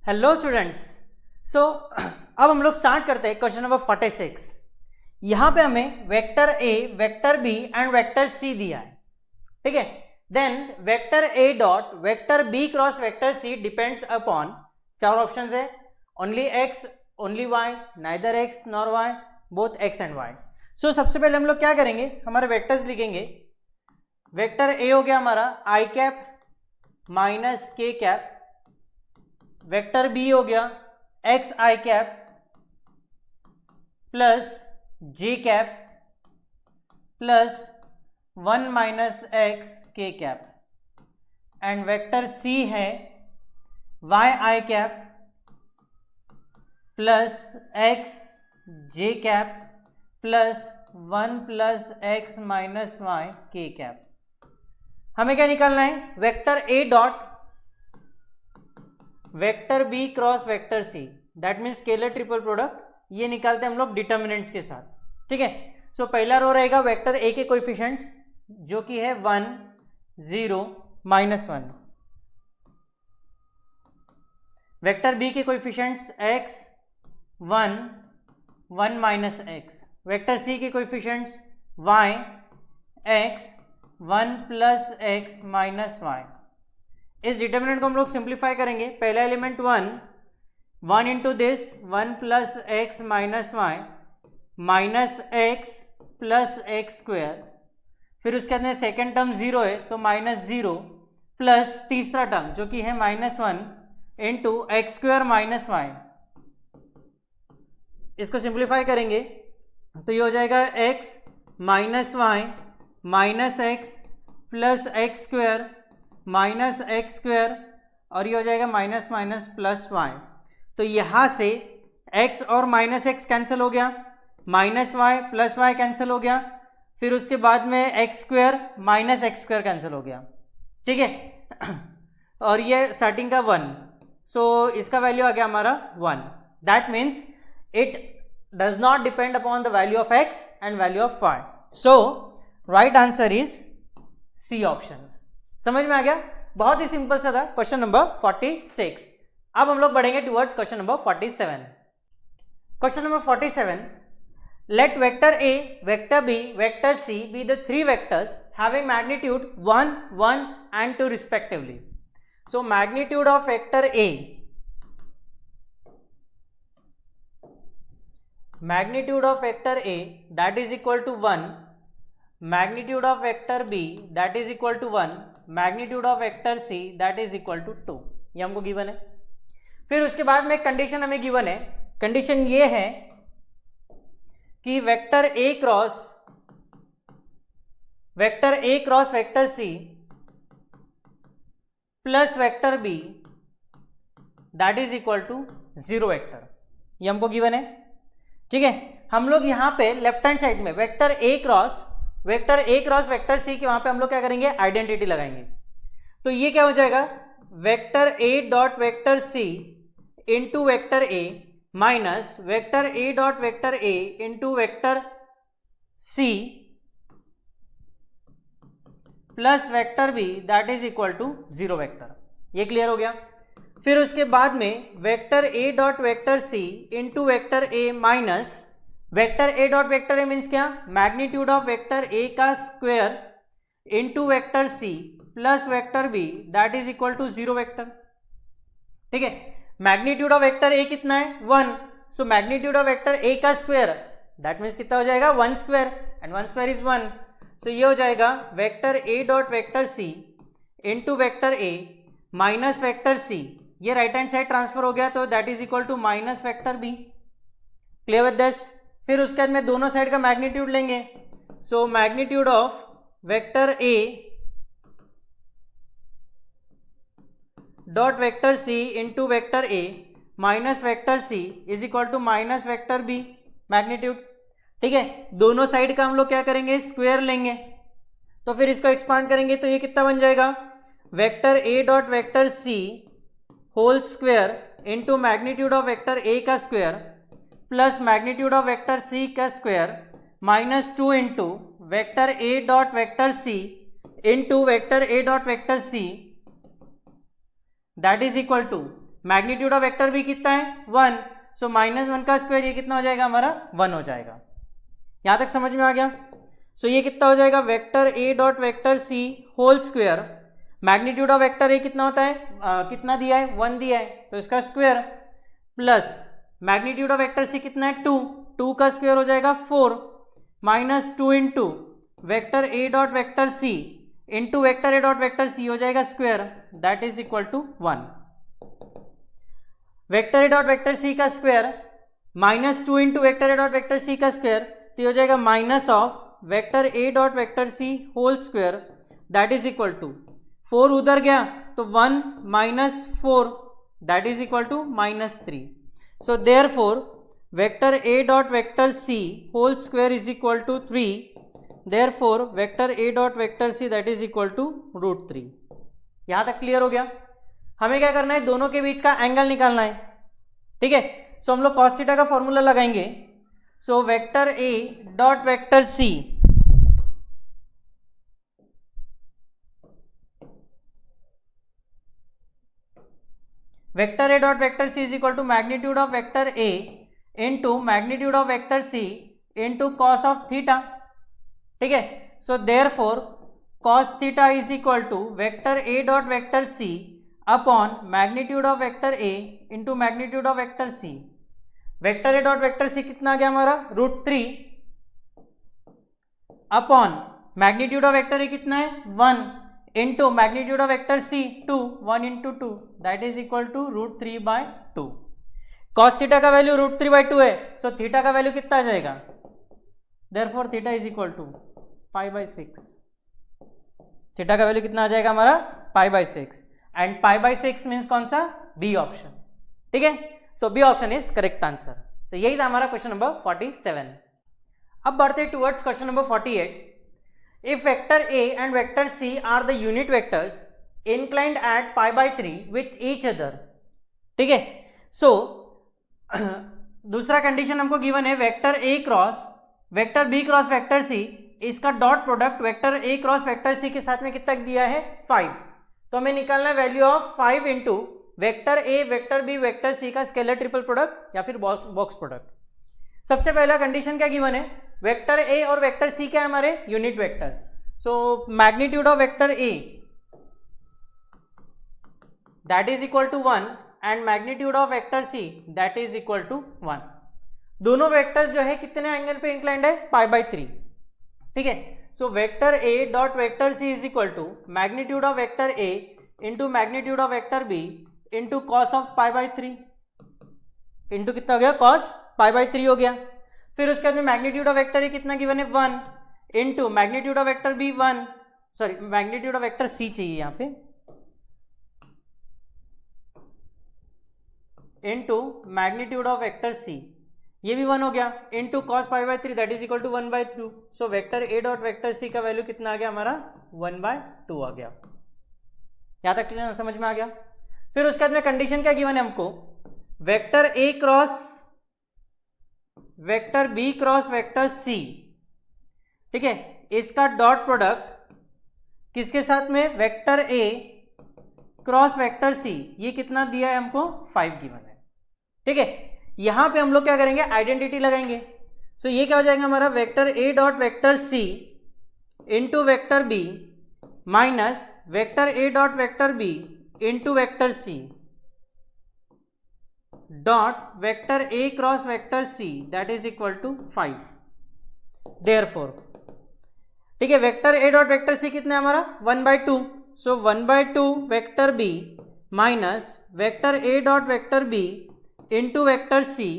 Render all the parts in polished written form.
Hello students. सो अब हम लोग स्टार्ट करते हैं क्वेश्चन नंबर 46। यहां पे हमें vector A, vector B and vector C दिया है, ठीक है। देन वेक्टर ए dot vector B cross vector C depends upon, चार ऑप्शंस है, only X, only Y, neither X nor Y, both X and Y. So सबसे पहले हम लोग क्या करेंगे, हमारे वेक्टर्स लिखेंगे। वेक्टर ए हो गया हमारा I cap minus K cap, vector B हो गया X I cap plus J cap plus 1 minus X K cap, and vector C है Y I cap plus X J cap plus 1 plus X minus Y K cap. हमें क्या निकालना है, vector A dot vector B cross vector C, that means scalar triple product, ये निकालते हैं हम लोग डिटर्मिनेंट्स के साथ, ठीक है। सो पहला रो रहेगा वेक्टर ए के कोएफिशिएंट्स जो कि है 1 0 -1, वेक्टर बी के coefficients x 1 1 minus X, vector C के coefficients y x 1 plus X minus Y. इस डिटर्मिनेंट को हम लोग सिंप्लीफाई करेंगे। पहला element 1 into this 1 plus X minus Y minus x plus x square, फिर उसके अंदर सेकेंड टर्म 0 है तो माइनस 0 प्लस तीसरा टर्म जो कि है -1 into x square minus y. इसको सिंप्लीफाई करेंगे तो ये हो जाएगा x minus Y minus x plus x square minus x square, और ये हो जाएगा माइनस माइनस प्लस वाई। तो यहां से x और माइनस एक्स कैंसिल हो गया, minus y plus y cancel हो गया, फिर उसके बाद में x square minus x square cancel हो गया, ठीक है। और ये स्टार्टिंग का 1, सो इसका वैल्यू आ गया हमारा 1। That means it does not depend upon the value of x and value of y। So right answer is C option. समझ में आ गया, बहुत ही सिंपल सा था क्वेश्चन नंबर 46। अब हम लोग बढ़ेंगे towards question number 47। Question number 47, let vector A, vector B, vector C be the three vectors having magnitude 1 1 and 2 respectively. So magnitude of vector A, magnitude of vector A that is equal to 1, magnitude of vector B that is equal to 1, magnitude of vector C that is equal to 2, ये हमको given है। फिर उसके बाद में condition हमें given है, condition ये है कि vector A cross vector C plus vector B that is equal to 0 vector, ये हमको गिवन है, ठीक है। हम लोग यहाँ पे लेफ्ट हैंड साइड में vector A cross vector C के वहां पे हम लोग क्या करेंगे, आइडेंटिटी लगाएंगे। तो ये क्या हो जाएगा, vector A dot vector C into vector A minus vector A dot vector A into vector C plus vector B that is equal to 0 vector. ये क्लियर हो गया। फिर उसके बाद में vector A dot vector C into vector A minus vector A dot vector A means क्या, magnitude of vector A का square into vector C plus vector B that is equal to 0 vector, ठीक है। Magnitude of vector A कितना है, 1, so magnitude of vector A का square that means कितना हो जाएगा, 1 square, and 1 square is 1, so ये हो जाएगा vector A dot vector C into vector A minus vector C, ये राइट हैंड साइड ट्रांसफर हो गया तो that is equal to minus vector B। Clear with this. फिर उसके बाद में दोनों साइड का मैग्नीट्यूड लेंगे, so magnitude of vector A dot vector C into vector A minus vector C is equal to minus vector B magnitude, ठीक है। दोनों साइड का हम लोग क्या करेंगे, स्क्वायर लेंगे, तो फिर इसको एक्सपांड करेंगे तो ये कितना बन जाएगा, vector A dot vector C whole square into magnitude of vector A का square plus magnitude of vector C का square minus 2 into vector A dot vector C into vector A dot vector C that is equal to magnitude of vector B कितना है 1, सो -1 का square ये कितना हो जाएगा हमारा 1 हो जाएगा। यहां तक समझ में आ गया। सो ये कितना हो जाएगा vector A dot vector C whole square, magnitude of vector A कितना होता है कितना दिया है 1 दिया है तो इसका square, plus magnitude of vector C कितना है 2 का स्क्वायर हो जाएगा 4 -2 इंटू वेक्टर ए dot vector C into vector ए डॉट वेक्टर सी हो जाएगा square, that is equal to 1। Vector A dot vector C का स्क्वायर -2 इंटू वेक्टर ए डॉट वेक्टर सी का square तो हो जाएगा minus of vector A dot vector C whole square, that is equal to 4 उधर गया तो 1 -4 that is equal to -3। So therefore vector A dot vector C whole square is equal to 3, therefore vector A dot vector C that is equal to √3। यहां तक clear हो गया। हमें क्या करना है दोनों के बीच का एंगल निकालना है, ठीक है। सो हम लोग cos थीटा का फॉर्मूला लगाएंगे। So vector A dot vector C vector A dot vector C is equal to magnitude of vector A into magnitude of vector C into cos of theta, ठीक है। So therefore cos theta is equal to vector A dot vector C upon magnitude of vector A into magnitude of vector C. Vector A dot vector C कितना आ गया हमारा √3 upon magnitude of vector A कितना है 1 into magnitude of vector C 2, 1 into 2 that is equal to √3/2। Cos theta का value √3/2 है, so theta का value कितना आ जाएगा, therefore theta is equal to π/6। Theta का वैल्यू कितना आ जाएगा हमारा π/6 एंड π/6 मीन्स कौन सा बी ऑप्शन, ठीक है। So B option is correct answer. So यही था हमारा क्वेश्चन नंबर 47। अब बढ़ते towards question number 48। If vector A and vector C are the unit vectors inclined at π/3 with each other, ठीक है। सो दूसरा कंडीशन हमको गिवन है वेक्टर ए cross vector B cross vector C, इसका डॉट प्रोडक्ट वेक्टर ए cross vector C के साथ में कितना दिया है 5। तो हमें निकालना है value of 5 into vector A vector B vector C का स्केलर ट्रिपल प्रोडक्ट या फिर बॉक्स प्रोडक्ट। सबसे पहला कंडीशन क्या गिवन है, वेक्टर ए और वेक्टर सी क्या है हमारे unit vectors. So magnitude of vector A that is equal to 1 and magnitude of vector C that is equal to 1। दोनों वेक्टर्स जो है कितने एंगल पे इंक्लाइंड है π/3, ठीक है। So vector A dot vector C is equal to magnitude of vector A into magnitude of vector B into cos of π/3 into कितना हो गया कॉस π/3 हो गया। फिर उसके बाद में मैग्नीट्यूड ऑफ वेक्टर ए कितना गिवन है 1 into magnitude of vector B 1, sorry magnitude of vector C चाहिए यहाँ पे, into magnitude of vector C ये भी 1 हो गया into cos π/3 that is equal to 1/2। So vector A dot vector C का वैल्यू कितना आ गया हमारा 1/2 आ गया। यहां तक क्लियर समझ में आ गया। फिर उसके बाद में कंडीशन क्या गिवन है हमको, वेक्टर ए cross vector B cross vector C, ठीक है, इसका डॉट प्रोडक्ट किसके साथ में वेक्टर ए क्रॉस वेक्टर सी, ये कितना दिया है हमको 5 गिवन है, ठीक है। यहां पे हम लोग क्या करेंगे आइडेंटिटी लगाएंगे। सो ये क्या हो जाएगा हमारा vector A dot vector C into vector B minus vector A dot vector B into vector C dot vector A cross vector C that is equal to 5। Therefore, ठीक है, वेक्टर ए डॉट वेक्टर सी कितना है हमारा 1/2। So 1/2 vector B minus vector A dot vector B into vector C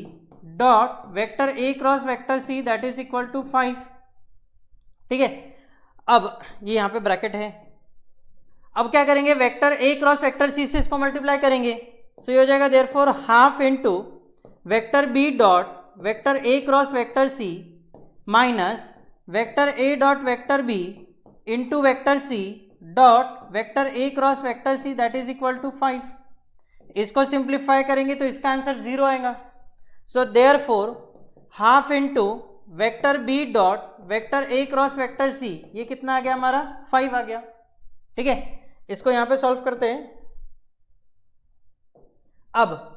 dot vector A cross vector C that is equal to 5, ठीक है। अब ये यहां पे ब्रैकेट है। अब क्या करेंगे वेक्टर ए क्रॉस वेक्टर सी से इसको मल्टीप्लाई करेंगे। सो ये हो जाएगा therefore half into vector B dot vector A cross vector C minus vector A dot vector B into vector C dot vector A cross vector C that is equal to 5। इसको simplify करेंगे तो इसका answer 0 आएगा। So therefore half into vector B dot vector ए cross vector C ये कितना आ गया हमारा 5 आ गया, ठीक है। इसको यहां पे सॉल्व करते हैं। अब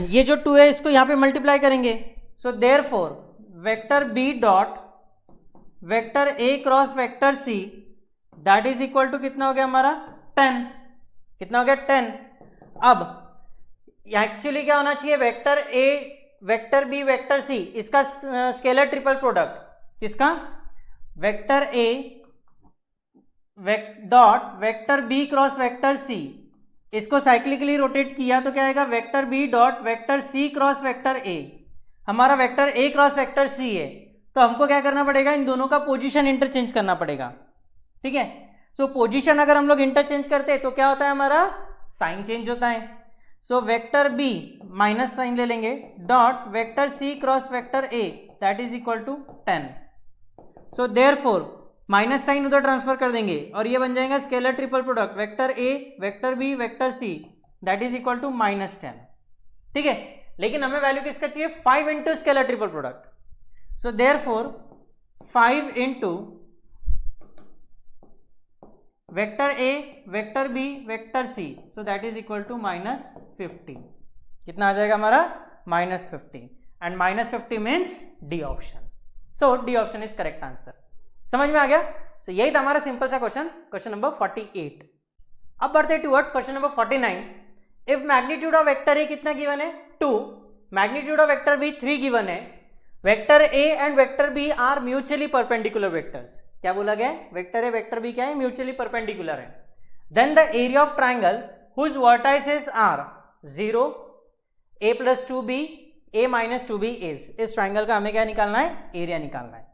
ये जो 2 है इसको यहाँ पे मल्टीप्लाई करेंगे, so therefore vector B dot vector A cross vector C that is equal to कितना हो गया हमारा 10, कितना हो गया 10। अब एक्चुअली क्या होना चाहिए, vector A vector B vector C इसका स्केलर ट्रिपल प्रोडक्ट, किसका, वेक्टर ए dot vector B cross vector C, इसको साइक्लिकली रोटेट किया तो क्या आएगा, vector B dot vector C cross vector A. हमारा वेक्टर ए क्रॉस वेक्टर सी है, तो हमको क्या करना पड़ेगा, इन दोनों का पोजीशन इंटरचेंज करना पड़ेगा, ठीक है। सो पोजीशन अगर हम लोग इंटरचेंज करते हैं तो क्या होता है, हमारा साइन चेंज होता है। So vector B minus sign ले लेंगे dot vector C cross vector A that is equal to 10। So therefore minus sign उधर ट्रांसफर कर देंगे और ये बन जाएगा scalar triple product vector A vector B vector C that is equal to -10, ठीक है। लेकिन हमें वैल्यू किसका चाहिए, 5 into scalar triple product. So therefore 5 into vector A vector B vector C, so that is equal to -50। कितना आ जाएगा हमारा, -50, and -50 means D option. So D option is correct answer. समझ में आ गया। सो यही था हमारा सिंपल सा क्वेश्चन, क्वेश्चन नंबर 48। अब बढ़ते towards question number 49। If magnitude of vector A कितना गिवन है, 2, magnitude of vector B 3 given है, vector A and vector B are mutually perpendicular vectors. क्या बोला गया है, वेक्टर ए वेक्टर बी क्या है, म्यूचुअली परपेंडिकुलर है। Then the area of triangle whose vertices are 0, a + 2b, a - 2b is. इस triangle का हमें क्या निकालना है, एरिया निकालना है,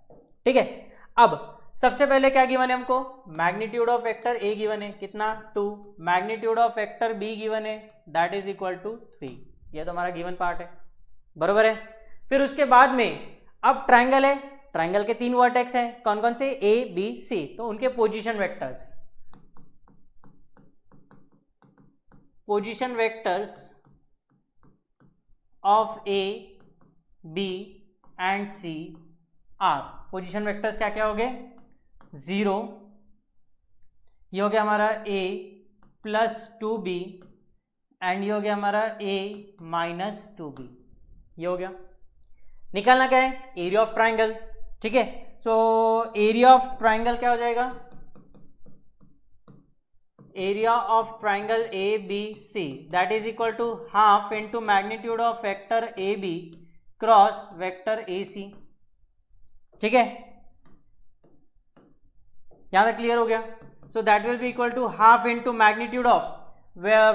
ठीक है। अब सबसे पहले क्या गिवन है हमको, magnitude of vector A given है कितना 2, magnitude of vector B given है दैट इज इक्वल टू 3। ये तो हमारा गिवन पार्ट है, बरोबर है। फिर उसके बाद में अब ट्राइंगल है, ट्राइंगल के 3 वर्टेक्स हैं, कौन कौन से, ए बी सी, तो उनके position vectors of A B and C are. Position vectors क्या क्या हो गए, 0, ये हो गया हमारा a + 2b एंड ये हो गया हमारा a - 2b, ये हो गया। निकालना क्या है, एरिया ऑफ ट्राइंगल, ठीक है। सो एरिया ऑफ ट्राइंगल क्या हो जाएगा, area of triangle A B C that is equal to half into magnitude of vector A B cross vector A C, ठीक है। यहां तक क्लियर हो गया। So that will be equal to half into magnitude of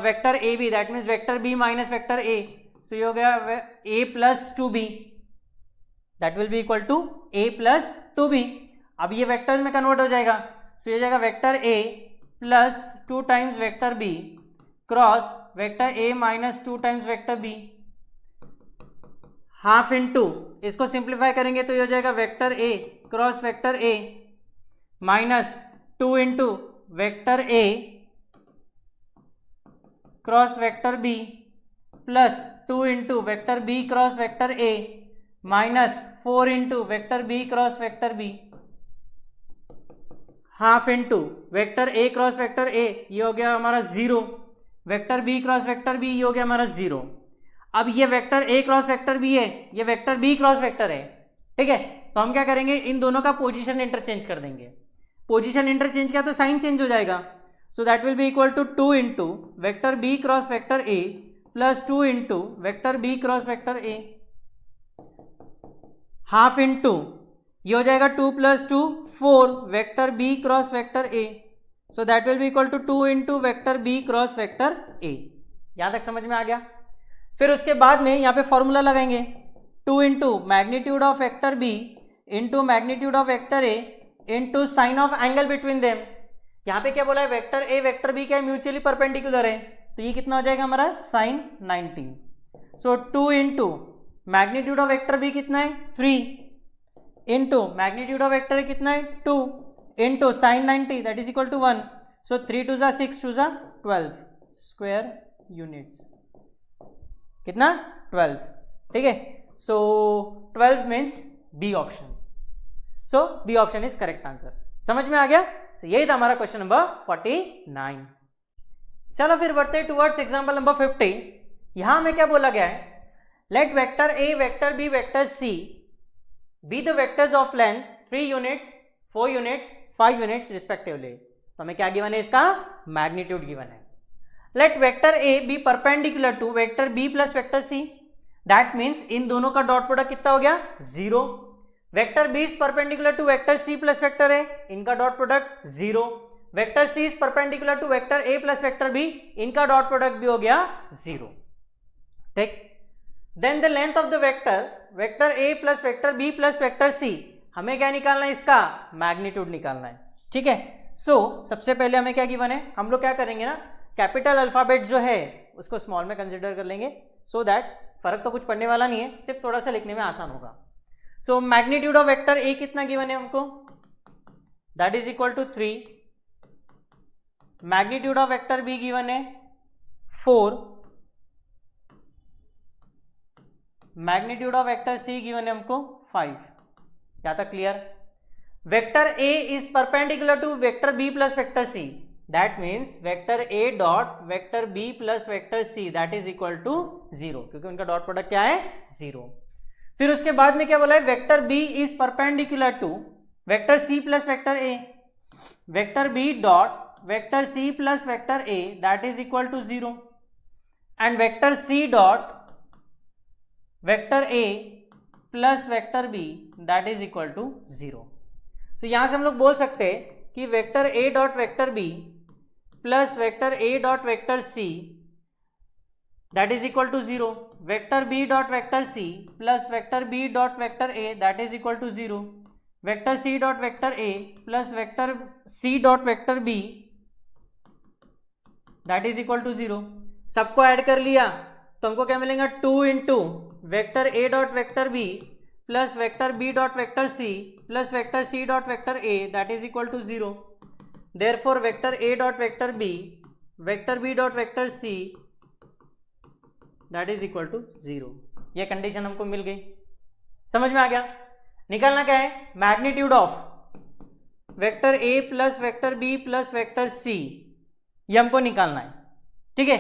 vector A B that means vector B minus vector A, सो ये हो गया a + 2b that will be equal to a + 2b। अब ये वेक्टर्स में convert हो जाएगा, सो ये जाएगा vector a + 2 times vector b cross vector a - 2 times vector b, half into, इसको सिंप्लीफाई करेंगे तो ये हो जाएगा vector a cross vector a -2 into vector a cross vector b plus 2 into vector b cross vector a -4 into vector b cross vector b, half into vector a cross vector a, ये हो गया हमारा 0, vector b cross vector b, ये हो गया हमारा 0। अब ये vector a cross vector b है, ये वेक्टर b क्रॉस वेक्टर है, ठीक है। तो हम क्या करेंगे, इन दोनों का पोजीशन इंटरचेंज कर देंगे। पोजीशन इंटरचेंज किया तो साइन चेंज हो जाएगा, so that will be equal to 2 into vector b cross vector a plus 2 into vector b cross vector a, half into, ये हो जाएगा 2 + 2 4 vector b cross vector a, so that will be equal to 2 into vector b cross vector a। यहां तक समझ में आ गया। फिर उसके बाद में यहाँ पे फॉर्मूला लगाएंगे, 2 into magnitude of vector b into magnitude of vector a into sine of angle between them. यहाँ पे क्या बोला है, वेक्टर a वेक्टर b क्या है, म्यूचुअली परपेंडिकुलर है, तो ये कितना हो जाएगा हमारा sin 90। So 2 into magnitude of vector b कितना है 3 into magnitude of vector a कितना है 2 into sin 90 that is equal to 1। So 3 2 6 2 12 square units, कितना 12, ठीक है। So 12 means B option, so B option is correct answer. समझ में आ गया। so, यही था हमारा क्वेश्चन नंबर 49। चलो फिर बढ़ते हैं टुवर्ड्स एग्जांपल नंबर 50। यहां में क्या बोला गया है, let vector A, vector B, vector C be the vectors of length 3 units, 4 units, 5 units respectively. तो हमें क्या गिवन है, इसका मैग्नीट्यूड गिवन है। Let vector A be perpendicular to vector B plus vector C, that means इन दोनों का dot product कितना हो गया, 0। Vector B is perpendicular to vector C plus vector A, इनका dot product 0। Vector C is perpendicular to vector A plus vector B, इनका dot product भी हो गया 0। ठीक, then the length of the vector A plus vector B plus vector C, हमें क्या निकालना है, इसका मैग्नीट्यूड निकालना है। ठीक है, सो सबसे पहले हमें क्या गिवन है, हम लोग क्या करेंगे ना, कैपिटल अल्फाबेट जो है उसको स्मॉल में कंसिडर कर लेंगे, सो दैट फर्क तो कुछ पड़ने वाला नहीं है, सिर्फ थोड़ा सा लिखने में आसान होगा। So magnitude of vector A कितना गिवन है हमको, that is equal to 3। Magnitude of vector B given है 4। Magnitude of vector C given है हमको 5। क्या था, clear. Vector A is perpendicular to vector B plus vector C, that means vector A dot vector B plus vector C that is equal to 0, क्योंकि उनका dot product क्या है, 0। फिर उसके बाद में क्या बोला है, vector B is perpendicular to vector C plus vector A, vector B dot vector C plus vector A that is equal to 0, and vector C dot vector A plus vector B that is equal to 0। तो यहां से हम लोग बोल सकते हैं कि vector A dot vector B plus vector A dot vector C that is equal to 0, vector B dot vector C plus vector B dot vector A that is equal to 0, vector C dot vector A plus vector C dot vector B that is equal to 0। सबको add कर लिया तो हमको क्या मिलेगा, 2 into vector A dot vector B plus vector B dot vector C plus vector C dot vector A that is equal to 0। Therefore vector A dot vector B dot vector C that is equal to 0। ये condition हमको मिल गई, समझ में आ गया। निकालना क्या है, magnitude of vector A plus vector B plus vector C, ये हमको निकालना है। ठीक है,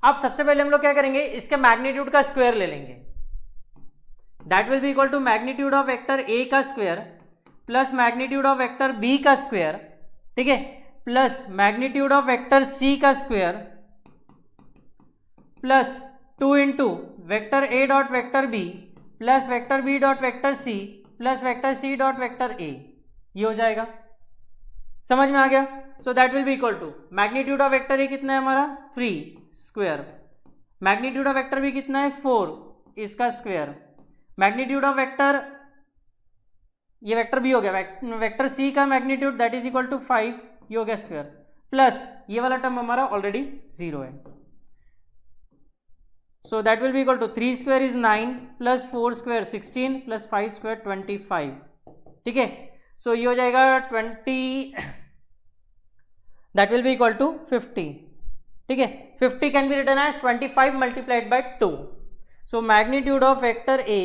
अब सबसे पहले हम लोग क्या करेंगे, इसके मैग्नीट्यूड का स्क्वायर ले लेंगे, that will be equal to magnitude of vector A का square plus magnitude of vector B का स्क्वायर, ठीक है, plus magnitude of vector C का square plus 2 into vector A dot vector B plus vector B dot vector C plus vector C dot vector A, ये हो जाएगा। समझ में आ गया। So that will be equal to magnitude of vector A कितना है हमारा 3 square, magnitude of vector B कितना है 4, इसका स्क्वायर, मैग्नीट्यूड ऑफ वेक्टर, ये वेक्टर बी हो गया, वेक्टर सी का magnitude that is equal to 5, ये हो गया स्क्वायर, प्लस ये वाला टर्म हमारा ऑलरेडी 0 है। So that will be equal to 3 square is 9 plus 4 square 16 plus 5 square 25। ठीक है, सो ये हो जाएगा 20, that will be equal to 50। ठीक है, 50 can be written as 25 multiplied by 2। So magnitude of vector A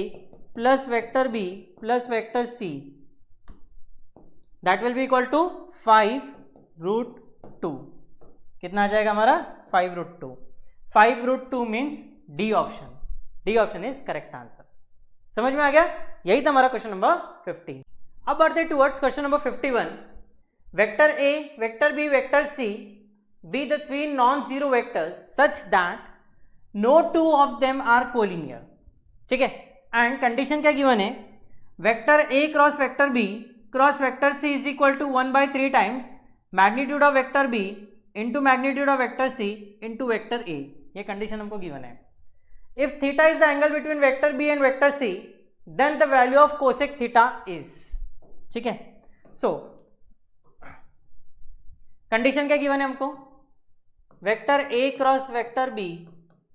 plus vector B plus vector C that will be equal to 5√2। कितना आ जाएगा हमारा 5√2। 5√2 means D option, D option is correct answer. समझ में आ गया, यही था हमारा क्वेश्चन नंबर 50। अब बढ़ते towards question number 51। Vector A, vector B, vector C be the 3 non-zero vectors such that no 2 of them are collinear। ठीक है, एंड कंडीशन क्या गिवन है, vector A cross vector B cross vector C is equal to 1/3 times magnitude of vector B into magnitude of vector C into vector A. ये condition हमको given है। If theta is the angle between vector B and vector C then the value of cosec theta is. ठीक है, so condition क्या given है हमको, vector A cross vector B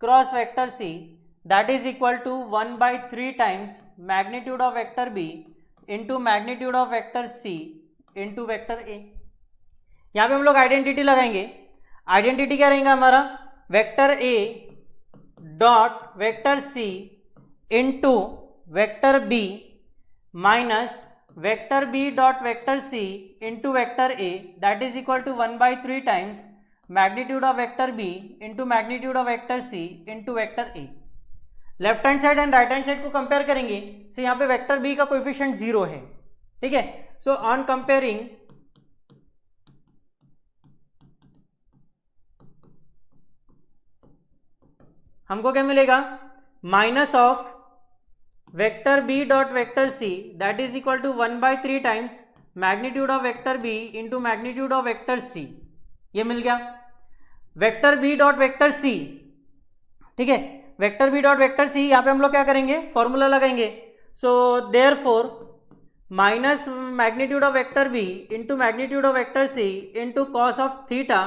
cross vector C that is equal to 1/3 times magnitude of vector B into magnitude of vector C into vector A. यहां पे हम लोग identity लगाएंगे। आइडेंटिटी क्या रहेगा हमारा, vector A dot vector C into vector B minus vector B dot vector C into vector A that is equal to 1/3 times magnitude of vector B into magnitude of vector C into vector A. Left hand side and right hand side को compare करेंगे, so यहाँ पे vector B का coefficient 0 है, ठीक है। So on comparing हमको क्या मिलेगा, minus of vector B dot vector C that is equal to 1/3 times magnitude of vector B into magnitude of vector C. ये मिल गया vector B dot vector C, ठीक है। Vector B dot vector C, यहाँ पे हम लोग क्या करेंगे, फॉर्मूला लगाएंगे। So therefore minus magnitude of vector B into magnitude of vector C into cos of theta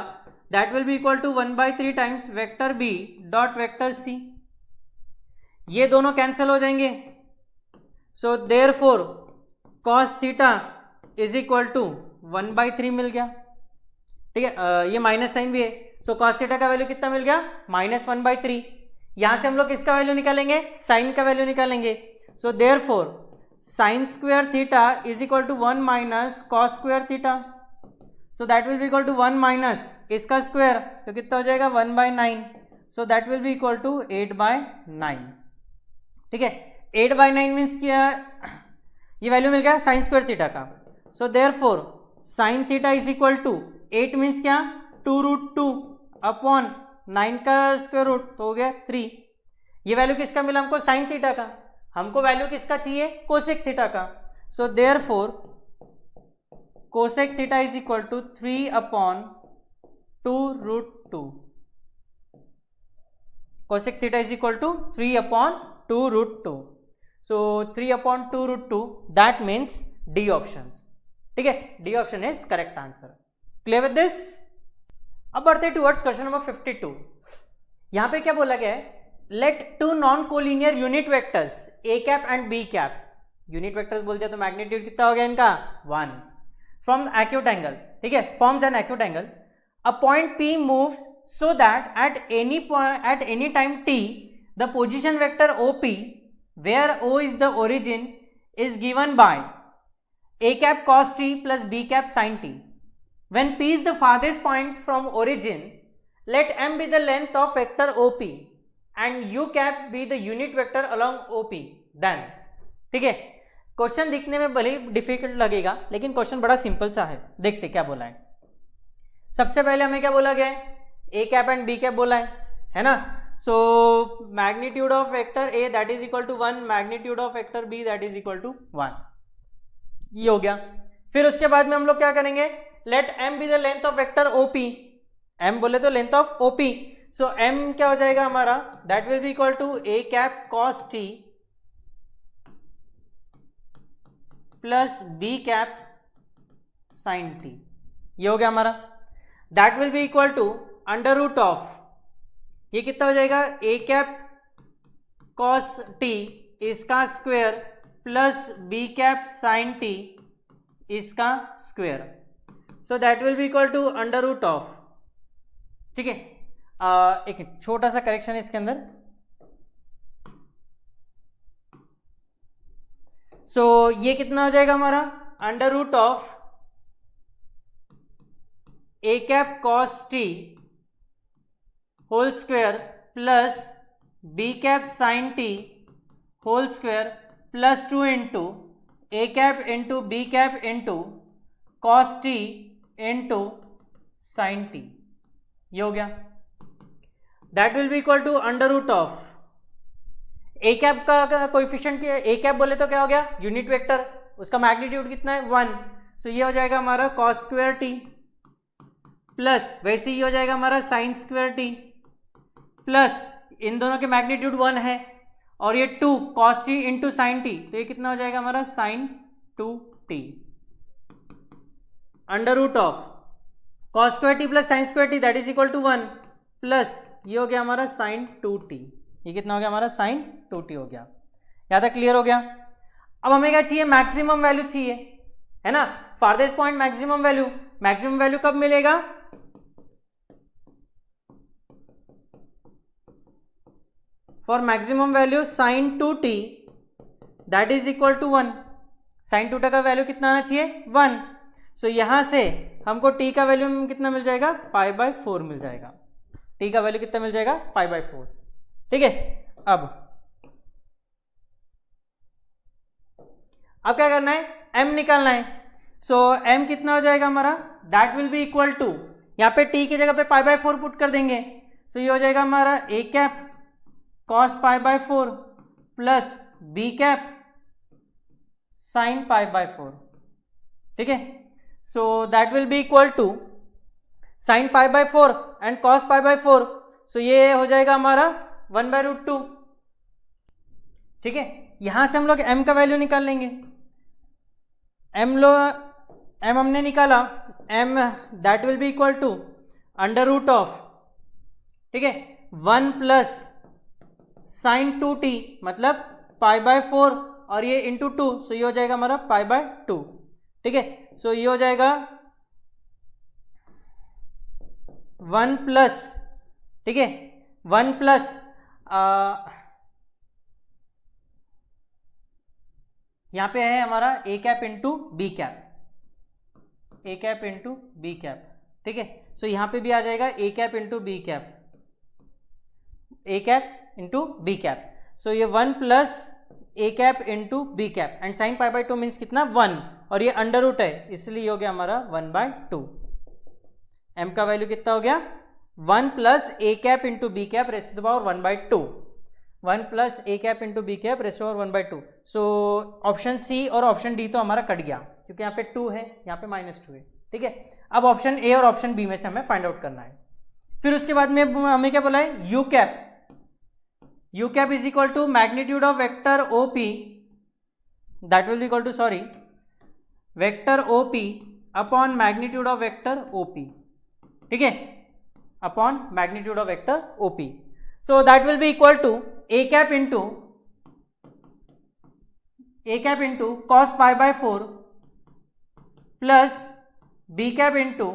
that will be equal to 1/3 times vector B dot vector C. ये दोनों cancel हो जाएंगे, so therefore cos theta is equal to 1/3 मिल गया, ठीक है। ये minus sign भी है, सो कॉस थीटा का वैल्यू कितना मिल गया, -1/3। यहां से हम लोग किसका वैल्यू निकालेंगे, साइन का वैल्यू निकालेंगे। So therefore sine square theta is equal to 1 minus cos square theta, so that will be equal to 1 minus इसका स्क्वायर, तो कितना हो जाएगा 1/9, so that will be equal to 8/9, ठीक है। 8/9 मीन्स क्या, ये वैल्यू मिल गया साइन स्क्वायर थीटा का। So therefore sine theta is equal to 8 means क्या, 2√2 अपॉन 9 का स्क्वायर रूट, तो हो गया 3। ये वैल्यू किसका मिला हमको, साइन थीटा का। हमको वैल्यू किसका चाहिए, कोसेक थीटा का। So therefore cosec theta is equal to 3 upon 2√2। Cosec theta is equal to 3 upon 2√2। So 3 upon 2√2 that means D option, ठीक है। D option is correct answer. Clear with this? अब बढ़ते हैं towards question number 52। यहां पे क्या बोला गया है, let two non collinear unit vectors A cap and B cap, unit vectors बोलते हैं तो मैग्नीट्यूड कितना हो गया इनका 1, फ्रॉम एक्यूट एंगल, ठीक है, forms an acute angle. A point P moves so that at any time t the position vector OP where O is the origin is given by a cap cos t plus b cap sin t. When P is the farthest point from origin, let m be the length of vector OP and u cap be the unit vector along OP. Done. ठीक है, question दिखने में भले difficult लगेगा लेकिन question बड़ा simple सा है। देखते क्या बोला है। सबसे पहले हमें क्या बोला गया है, A cap and B cap बोला है ना। So magnitude of vector A that is equal to 1, magnitude of vector B that is equal to 1, ये हो गया। फिर उसके बाद में हम लोग क्या करेंगे, let m be the length of vector OP, m बोले तो length of OP, so m क्या हो जाएगा हमारा, that will be equal to A cap cos t plus B cap sine t, ये हो गया हमारा। That will be equal to under root of, ये कितना हो जाएगा, ए कैप कॉस टी इसका square plus B cap sine T इसका square, so that will be equal to under root of, ठीक है। एक छोटा सा करेक्शन है इसके अंदर। सो ये कितना हो जाएगा हमारा, under root of A cap cos T whole square plus B cap sine T whole square plus 2 into A cap into B cap into cos T into sine T, ये हो गया। That will be equal to under root of A cap का coefficient, A cap बोले तो क्या हो गया, unit vector, उसका मैग्नीट्यूड कितना है 1, सो ये हो जाएगा हमारा कॉस स्क्वायर टी प्लस वैसे ही हो जाएगा हमारा साइन स्क्वायर टी प्लस इन दोनों के मैग्नीट्यूड 1 है और ये 2 cos T into sine T, तो ये कितना हो जाएगा हमारा sine 2t under root of cos square T plus sine square T that is equal to 1 plus ये हो गया हमारा साइन 2t, ये कितना हो गया हमारा साइन 2t हो गया। यहाँ तक क्लियर हो गया। अब हमें क्या चाहिए, मैक्सिमम वैल्यू चाहिए, है ना, farthest point maximum value. Maximum value कब मिलेगा, for maximum value sine 2t that is equal to 1, sine 2t का वैल्यू कितना आना चाहिए 1, सो यहाँ से हमको t का वैल्यू कितना मिल जाएगा, π/4 मिल जाएगा। t का वैल्यू कितना मिल जाएगा, π/4। ठीक है, अब क्या करना है, m निकालना है। सो m कितना हो जाएगा हमारा, that will be equal to, यहाँ पे t की जगह पे π/4 पुट कर देंगे। सो ये हो जाएगा हमारा a cap cos π/4 plus b cap sin π/4। ठीक है, so that will be equal to sin π/4 and cos π/4। So ये हो जाएगा हमारा 1/√2। ठीक है, यहां से हम लोग m का वैल्यू निकाल लेंगे। m हमने निकाला, m that will be equal to √, ठीक है, 1 प्लस sin 2t मतलब π/4 और ये इंटू 2, सो ये हो जाएगा हमारा π/2। ठीक है, सो ये हो जाएगा 1 प्लस, ठीक है, 1 प्लस यहां पे है हमारा a cap into B cap, a cap into B cap. ठीक है, सो यहां पे भी आ जाएगा a cap into B cap, a cap into B cap. So ये 1 plus a cap into B cap and sine π/2 means कितना 1 और ये √ है, इसलिए हो गया हमारा 1/2। m का वैल्यू कितना हो गया, 1 plus a cap into B cap raise to the power 1/2, 1 plus a cap into B cap raise to the power 1/2। So option C और ऑप्शन डी तो हमारा कट गया क्योंकि यहाँ पे 2 है, यहाँ पे -2 है। ठीक है, अब ऑप्शन ए और ऑप्शन बी में से हमें फाइंड आउट करना है। फिर उसके बाद में हमें क्या बोला है, U cap is equal to magnitude of vector OP, that will be equal to vector OP upon magnitude of vector OP। ठीक है, upon magnitude of vector OP। So that will be equal to a cap into cos π/4 plus b cap into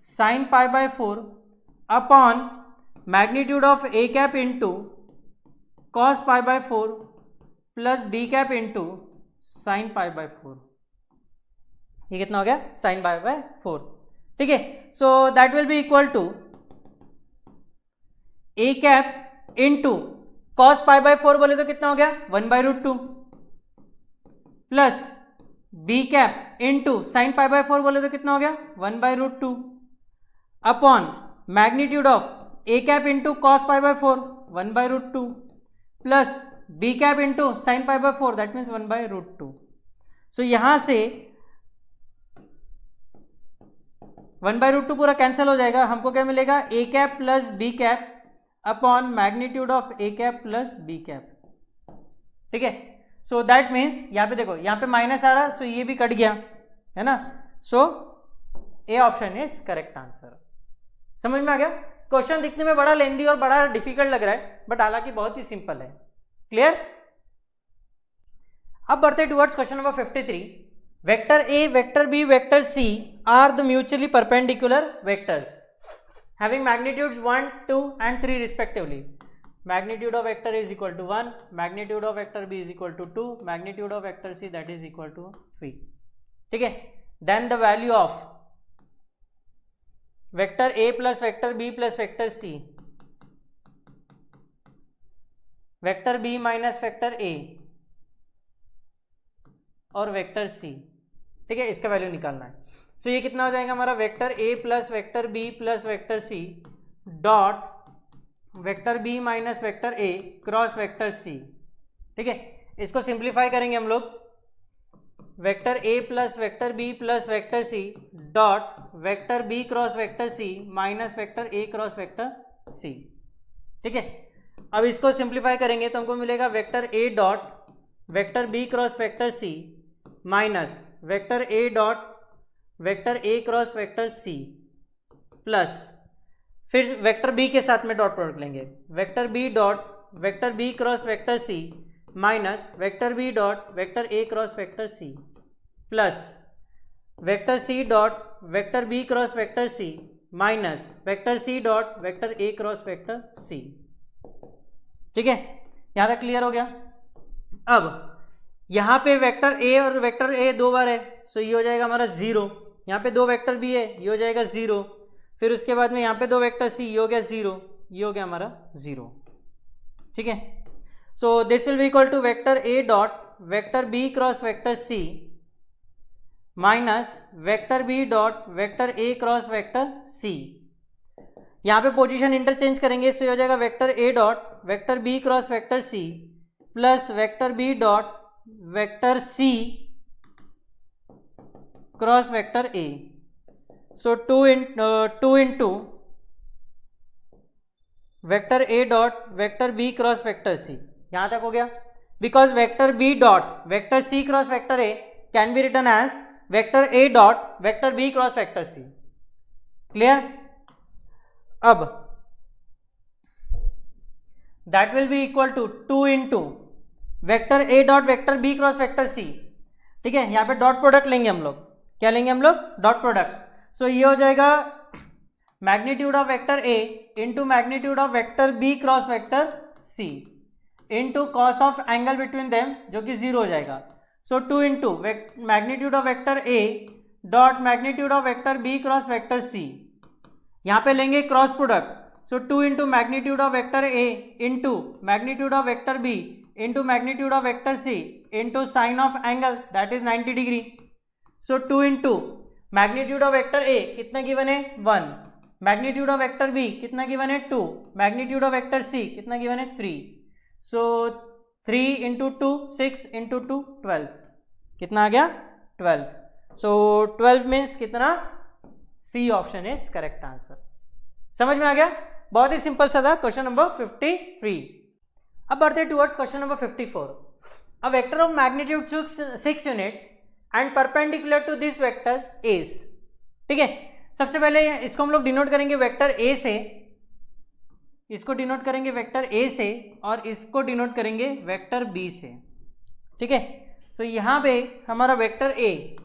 sin π/4 upon magnitude of a cap into cos π/4 plus b cap into sin π/4। ये कितना हो गया, sin π/4। ठीक है, so that will be equal to a cap into cos π/4 बोले तो कितना हो गया 1/√2 plus b cap into sin π/4 बोले तो कितना हो गया 1/√2 upon magnitude of a cap into cos π/4 1/√2 plus b cap into sin π/4 that means 1/√2। So यहां से 1/√2 पूरा कैंसिल हो जाएगा, हमको क्या मिलेगा, a cap plus b cap upon magnitude of a cap plus b cap. ठीक है, सो दैट मीन्स यहाँ पे देखो, यहाँ पे माइनस आ रहा, सो ये भी कट गया है ना। So A option is correct answer. समझ में आ गया, क्वेश्चन दिखने में बड़ा लेंदी और बड़ा डिफिकल्ट लग रहा है, बट हालांकि बहुत ही सिंपल है। क्लियर। अब बढ़ते towards question number 53। Vector A, vector B, vector C are the mutually perpendicular vectors having magnitudes 1, 2 and 3 respectively. Magnitude of vector is equal to 1, magnitude of vector b is equal to 2, magnitude of vector c that is equal to 3. ठीक है, then the value of vector a plus vector b plus vector c, vector b minus vector a और vector c, ठीक है, इसका value निकालना है। So ये कितना हो जाएगा हमारा, vector A plus vector B plus vector C dot vector B minus vector A cross vector C. ठीक है, इसको सिंप्लीफाई करेंगे हम लोग, vector A plus vector B plus vector C dot vector B cross vector C minus vector A cross vector C. ठीक है, अब इसको सिंप्लीफाई करेंगे तो हमको मिलेगा वेक्टर ए dot vector B cross vector C minus vector ए डॉट वेक्टर ए cross vector C plus फिर vector B के साथ में डॉट प्रोडक्ट लेंगे, vector B dot vector B cross vector C minus vector B dot vector ए cross vector C plus vector C dot vector B cross vector C minus vector C dot vector ए cross vector C. ठीक है, यहां तक clear हो गया। अब यहां पे vector ए और वेक्टर ए दो बार है, सो ये हो जाएगा हमारा 0 यहाँ पे 2 वेक्टर बी है, ये हो जाएगा 0। फिर उसके बाद में यहाँ पे 2 वेक्टर सी, ये हो गया 0, ये हो गया हमारा 0। ठीक है, so this will be equal to vector A dot vector B cross vector C minus vector B dot vector A cross vector C. यहाँ पे पोजीशन इंटरचेंज करेंगे, सो ये हो जाएगा vector A dot vector B cross vector C plus vector B dot vector C cross vector A. So 2 into vector A dot vector B cross vector C, यहां तक हो गया। Because vector B dot vector C cross vector A can be written as vector A dot vector B cross vector C. Clear? अब that will be equal to 2 into vector A dot vector B cross vector C. ठीक है, यहां पे dot product लेंगे हम लोग। क्या लेंगे हम लोग? Dot product. सो ये हो जाएगा magnitude of vector A into magnitude of vector B cross vector C into cos of angle between them, जो कि 0 हो जाएगा। So 2 into magnitude of vector A dot magnitude of vector B cross vector C. यहां पे लेंगे cross product. So 2 into magnitude of vector A into magnitude of vector B into magnitude of vector C into sine of angle that is 90 degree. So 2 into magnitude of vector A कितना given है? 1। Magnitude of vector B कितना given है? 2। Magnitude of vector C कितना given है? 3। सो 3 into 2 6 into 2 12। कितना आ गया? 12। सो 12 means कितना? C option is correct answer. समझ में आ गया? बहुत ही सिंपल सा था क्वेश्चन नंबर 53। अब बढ़ते towards question number 54। A vector of magnitude 6 units and perpendicular to this vectors is. ठीक है, सबसे पहले इसको हम लोग डिनोट करेंगे वेक्टर ए से, इसको डिनोट करेंगे वेक्टर ए से, और इसको डिनोट करेंगे वेक्टर बी से। ठीक है, सो यहां पे हमारा वेक्टर ए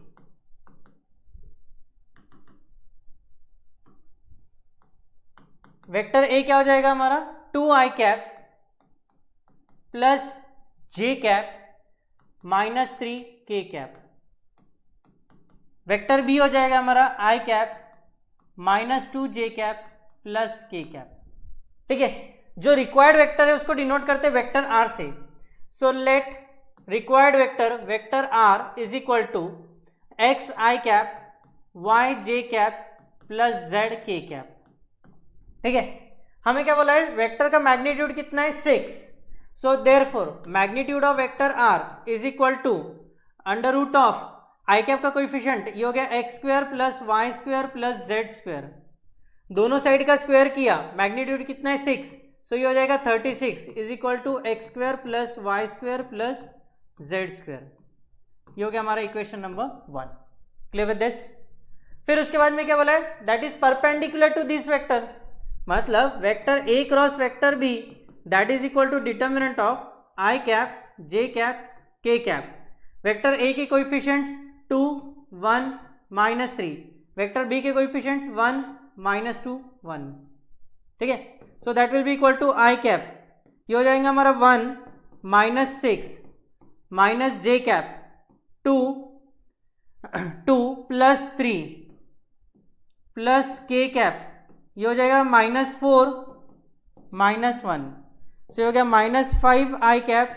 क्या हो जाएगा हमारा? 2i कैप प्लस जे cap minus 3k cap. Vector B हो जाएगा हमारा i cap minus 2j cap plus k cap. ठीक है, जो रिक्वायर्ड वेक्टर है उसको डिनोट करते हैं वेक्टर r से। So let required vector vector r is equal to x i cap y j cap plus z k cap. ठीक है, हमें क्या बोला है? वेक्टर का मैग्नीट्यूड कितना है? 6। So therefore magnitude of vector r is equal to under root of I cap का कोएफिशिएंट, ये हो गया X square plus Y square plus Z square. दोनों साइड का स्क्वायर किया, मैग्नीट्यूड कितना है? 6। सो ये हो जाएगा 36 is equal to X square plus Y square plus Z square. ये हो गया हमारा equation number 1। Clear with this? फिर उसके बाद में क्या बोला है? That is perpendicular to this vector, मतलब vector A cross vector B that is equal to determinant of I cap J cap के कैप। वेक्टर ए के कोएफिशिएंट्स 2 1 माइनस 3, वेक्टर बी के कोएफिशिएंट्स 1 माइनस 2 1। ठीक है, so that will be equal to I cap, ये हो जाएगा हमारा 1 minus 6 minus J cap 2 plus 3 plus के कैप, ये हो जाएगा माइनस 4 माइनस 1। सो ये हो गया minus 5 i cap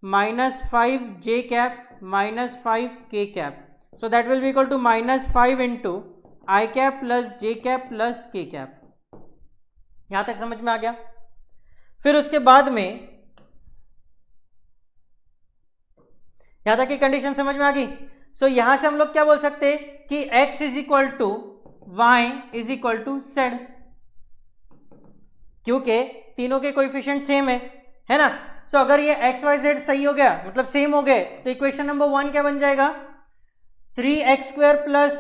minus 5 j cap minus 5 k cap. So that will be equal to minus 5 into i cap plus J cap plus के cap. यहां तक समझ में आ गया? फिर उसके बाद में यहां तक की कंडीशन समझ में आ गई। सो यहां से हम लोग क्या बोल सकते हैं कि x is equal to y is equal to z, क्योंकि तीनों के कोएफिशिएंट सेम है ना। सो अगर ये एक्स वाई जेड सही हो गया, मतलब सेम हो गए, तो इक्वेशन नंबर 1 क्या बन जाएगा? 3x square plus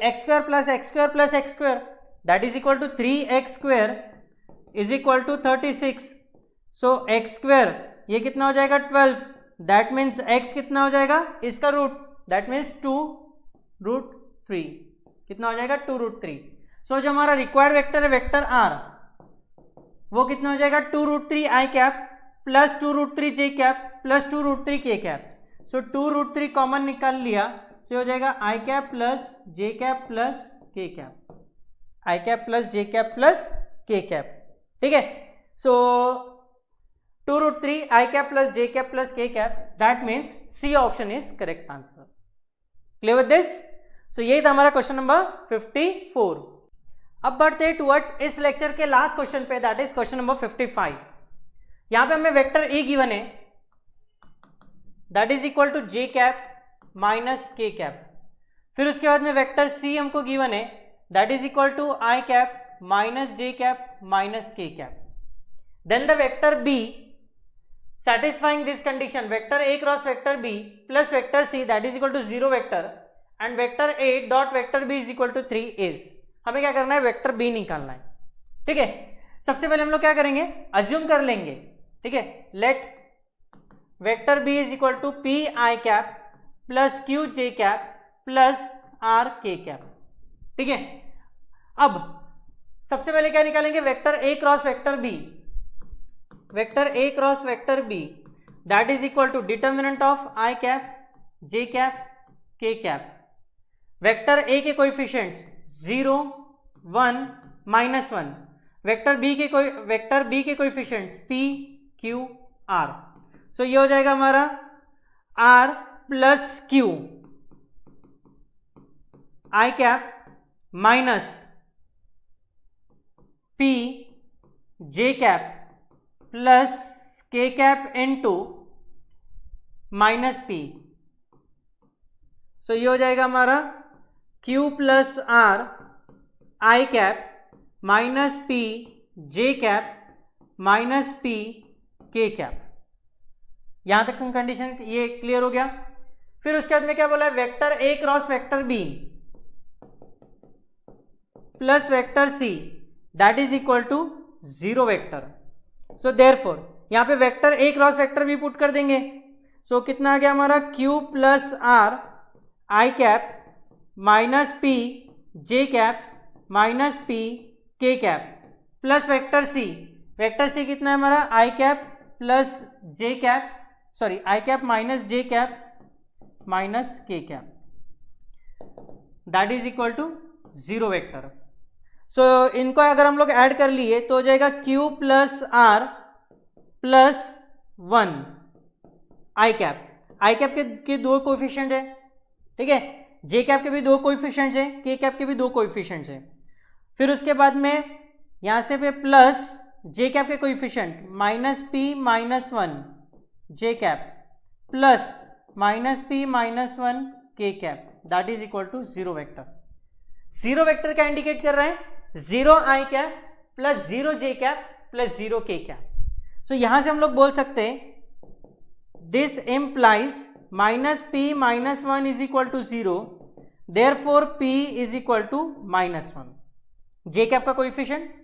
x square plus x square plus x square that is equal to 3x square is equal to 36। So x square ये कितना हो जाएगा? 12। दैट मीन्स x कितना हो जाएगा? इसका रूट, दैट मीन्स 2√3। कितना हो जाएगा? 2√3। सो जो हमारा रिक्वायर्ड वेक्टर है वेक्टर r, वो कितना हो जाएगा? 2√3 I cap plus 2√3 J cap plus 2√3 के कैप। सो 2√3 कॉमन निकाल लिया, सो ये हो जाएगा I cap plus J cap plus के cap, I cap plus J cap plus के कैप। ठीक है, so 2√3 I cap plus J cap plus के cap, that means C option is correct answer. Clear with this? So यही था हमारा question number 54। अब बढ़ते हैं टुवर्ड्स इस लेक्चर के लास्ट क्वेश्चन पे, दैट इज क्वेश्चन नंबर 55। यहां पे हमें वेक्टर ए गिवन है, that is equal to J cap minus K cap. फिर उसके बाद में वेक्टर सी हमको गिवन है, that is equal to I cap minus J cap minus K cap. Then the vector B satisfying this condition, vector a cross vector b plus vector c that is equal to 0 vector and vector a dot vector b is equal to 3 is, हमें क्या करना है, vector b निकालना है। ठीक है, सबसे पहले हम लोग क्या करेंगे, अज्यूम कर लेंगे। ठीक है, let vector b is equal to p i cap plus q j cap plus r k cap। ठीक है, अब सबसे पहले क्या निकालेंगे, vector a cross vector b, vector A cross vector B that is equal to determinant of I cap J cap के cap. Vector ए के coefficients 0 1 -1, vector B के coefficients p q r। So ये हो जाएगा हमारा r plus q i cap minus p j cap plus के cap into minus p. So ये हो जाएगा हमारा q plus are I cap minus P J cap minus P K cap. यहां तक कंडीशन ये क्लियर हो गया। फिर उसके बाद में क्या बोला है, vector A cross vector B plus vector C that is equal to 0 vector. So therefore यहां पे वेक्टर ए क्रॉस वेक्टर भी पुट कर देंगे। सो कितना आ गया हमारा, q plus are I cap minus P J cap minus P K cap plus vector C, vector C कितना है हमारा, I cap plus J cap, sorry I cap minus J cap minus K cap that is equal to 0 vector. So इनको अगर हम लोग add कर लिए तो हो जाएगा q plus r plus 1 i cap के दो कोएफिशिएंट है। ठीक है, जे कैप के भी दो कोएफिशिएंट्स है, के कैप के भी दो कोएफिशिएंट्स है। फिर उसके बाद में यहां से पे प्लस जे कैप के coefficient minus P minus 1 J cap plus minus P minus 1 K cap that is equal to 0 vector. 0 vector क्या इंडिकेट कर रहा है, 0 I cap plus 0 J cap plus 0 K cap. सो यहां से हम लोग बोल सकते हैं this implies minus P minus 1 is equal to 0, therefore p is equal to minus 1 J cap का कोएफिशिएंट।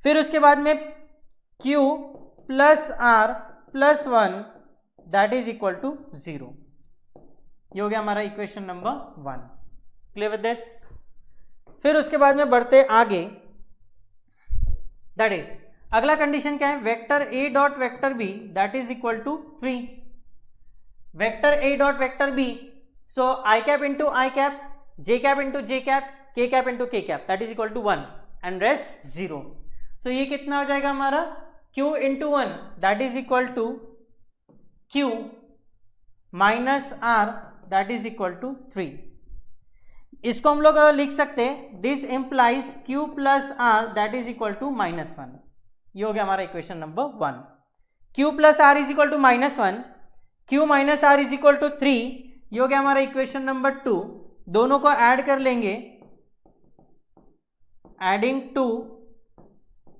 फिर उसके बाद में q plus r plus 1 that is equal to 0। ये हो गया हमारा equation number 1। Clear with this? फिर उसके बाद में बढ़ते आगे, दैट इज अगला कंडीशन क्या है, vector A dot vector B that is equal to 3। Vector A dot vector b, so i cap into i cap J cap into j cap के cap into k cap that is equal to 1 and rest 0। सो ये कितना हो जाएगा हमारा, q into 1 that is equal to q minus r that is equal to 3। इसको हम लोग लिख सकते हैं this implies q plus r that is equal to minus 1। ये हो गया हमारा equation number 1। q plus r is equal to minus 1, q minus r is equal to 3। ये हो गया हमारा इक्वेशन नंबर 2। दोनों को ऐड कर लेंगे, एडिंग 2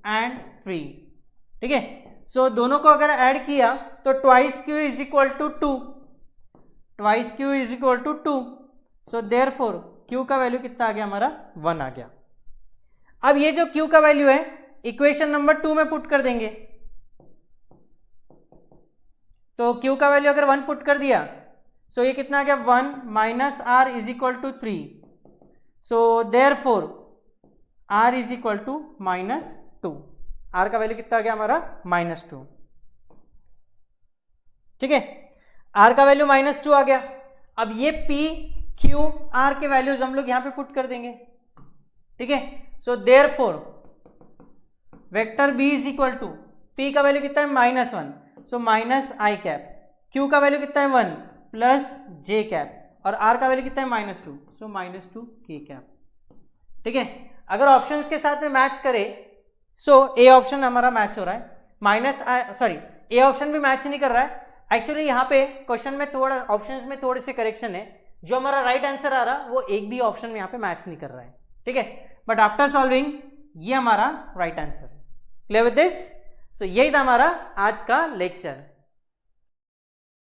एंड 3। ठीक है, सो दोनों को अगर ऐड किया तो twice q is equal to 2, twice q is equal to 2। So therefore q का वैल्यू कितना आ गया हमारा, 1 आ गया। अब ये जो q का वैल्यू है इक्वेशन नंबर 2 में पुट कर देंगे। तो q का वैल्यू अगर 1 पुट कर दिया, सो ये कितना आ गया, 1 minus r is equal to 3। So therefore r is equal to minus 2। r का वैल्यू कितना आ गया हमारा, माइनस 2। ठीक है, r का वैल्यू माइनस 2 आ गया। अब ये p क्यू आर के वैल्यूज हम लोग यहां पे पुट कर देंगे, ठीक है। So therefore vector B is equal to p का वैल्यू कितना है -1, so minus i cap, q का वैल्यू कितना है 1 प्लस जे कैप, और आर का वैल्यू कितना है -2, सो -2 के कैप, ठीक है। अगर ऑप्शंस के साथ में मैच करे, सो ए ऑप्शन हमारा मैच हो रहा है, ए ऑप्शन भी मैच नहीं कर रहा है। एक्चुअली यहाँ पे क्वेश्चन में थोड़ा ऑप्शंस में थोड़े से करेक्शन है, जो हमारा राइट आंसर आ रहा वो एक भी ऑप्शन में यहाँ पे मैच नहीं कर रहा है, ठीक है। बट आफ्टर सॉल्विंग ये हमारा राइट आंसर है। Clear with this? सो यही था हमारा आज का लेक्चर।